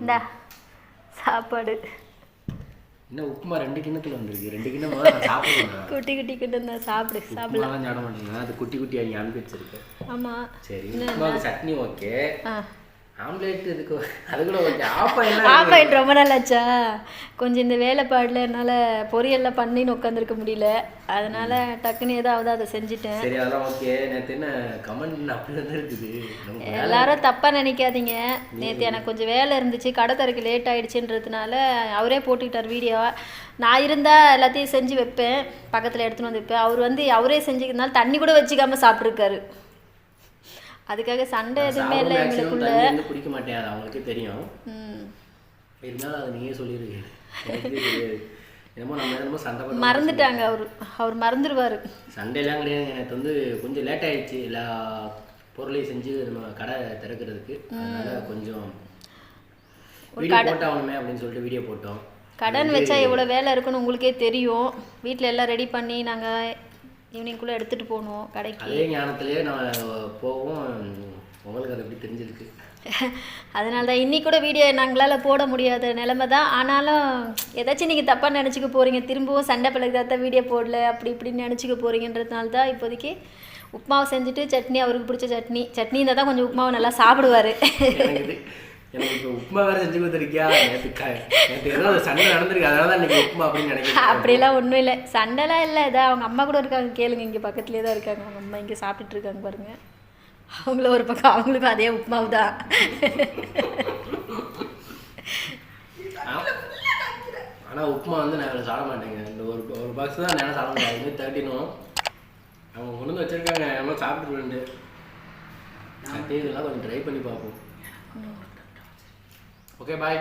இந்தா சாப்பாடு. என்ன உப்புமா 2 கிண்ணத்துல வந்திருக்கு. 2 கிண்ணம் முதல்ல நான் சாப்பிடுவேன். குட்டி குட்டி கிட்ட சாப்பிடு சாப்பிடலாம். சாப்பிட மாட்டேங்க. அது குட்டி குட்டியா நீ அனுப்பி வச்சிருக்கேன். ஆமா சரி உப்புமாவுக்கு சட்னி ஓகே. ஆம்லேட் இதுக்கு அது கூட ஓகே. ஆஃப் ஆயிட்டு ரொம்ப நாள் ஆச்சா. கொஞ்சம் இந்த வேலைப்பாடுல என்னால் பொரியல்லாம் பண்ணின்னு உட்காந்துருக்க முடியல. அதனால டக்குன்னு ஏதாவது அதை செஞ்சுட்டேன். சரி அதெல்லாம் ஓகே. நேற்று என்ன கமெண்ட் அப்படி தான் இருக்குது. எல்லாரும் தப்பாக நினைக்காதீங்க. நேற்று எனக்கு கொஞ்சம் வேலை இருந்துச்சு, கடை திறக்க லேட் ஆகிடுச்சின்றதுனால அவரே போட்டுக்கிட்டார் வீடியோ. நான் இருந்தால் எல்லாத்தையும் செஞ்சு வைப்பேன், பக்கத்தில் எடுத்துன்னு வந்து வைப்பேன். அவர் வந்து அவரே செஞ்சுக்கிறதுனால தண்ணி கூட வச்சுக்காமல் சாப்பிட்ருக்காரு. அதுக்காக சண்டை எதுவுமே இல்லை எங்களுக்குள்ள. குடிக்க மாட்டேன், அது அவங்களுக்கே தெரியும். இருந்தாலும் அதை நீயே சொல்லிடுங்க. என்னமோ நம்ம என்னமோ சண்டை மறந்துட்டாங்க. அவர் மறந்துடுவார். சண்டையெல்லாம் கிடையாது. எனக்கு வந்து கொஞ்சம் லேட் ஆகிடுச்சு எல்லா பொருளையும் செஞ்சு நம்ம கடை திறக்கிறதுக்கு. அதனால கொஞ்சம் வீடியோ போட்டாகணுமே அப்படின்னு சொல்லிட்டு வீடியோ போட்டோம். கடன் வச்சா எவ்வளோ வேலை இருக்குன்னு உங்களுக்கே தெரியும். வீட்டில் எல்லாம் ரெடி பண்ணி நாங்கள் ஈவினிங்குள்ளே எடுத்துகிட்டு போகணும் கடைக்கு. அதே ஞானத்திலே நான் போவோம். உங்களுக்கு அது எப்படி தெரிஞ்சிருக்கு. அதனால தான் இன்னைக்கு கூட வீடியோ நாங்களால் போட முடியாத நிலைமை தான். ஆனாலும் ஏதாச்சும் நீங்கள் தப்பாக நினச்சிக்க போகிறீங்க, திரும்பவும் சண்டை பழகுதான் வீடியோ போடல அப்படி இப்படின்னு நினச்சிக்க போகிறீங்கன்றதுனால தான் இப்போதைக்கு உப்புமாவை செஞ்சுட்டு சட்னி, அவருக்கு பிடிச்ச சட்னி இருந்தால் தான் கொஞ்சம் உப்புமாவை நல்லா சாப்பிடுவார். எனக்கு இப்போ உப்புமா வேறு செஞ்சு கொடுத்துருக்கியா. நேற்று ஏதோ சண்டை நடந்திருக்கு, அதனால தான் இன்னைக்கு உப்புமா அப்படின்னு நினைக்கிறேன். அப்படிலாம் ஒன்றும் இல்லை, சண்டைலாம் இல்லை. இதான் அவங்க அம்மா கூட இருக்காங்க, கேளுங்க. இங்கே பக்கத்துலேயே தான் இருக்காங்க அவங்க அம்மா. இங்கே சாப்பிட்டுட்டு இருக்காங்க பாருங்கள். அவங்கள ஒரு பக்கம், அவங்களுக்கும் அதே உப்புமாவு தான். ஆனால் உப்புமா வந்து நான் சாப்பிட மாட்டேங்க. இந்த ஒரு பாக்ஸ் தான் நான் சாப்பிட முடியாது. 13 அவங்க கொண்டு வந்து வச்சுருக்காங்க, நம்ம சாப்பிட்டு இதெல்லாம் கொஞ்சம் ட்ரை பண்ணி பார்ப்போம். Okay bye.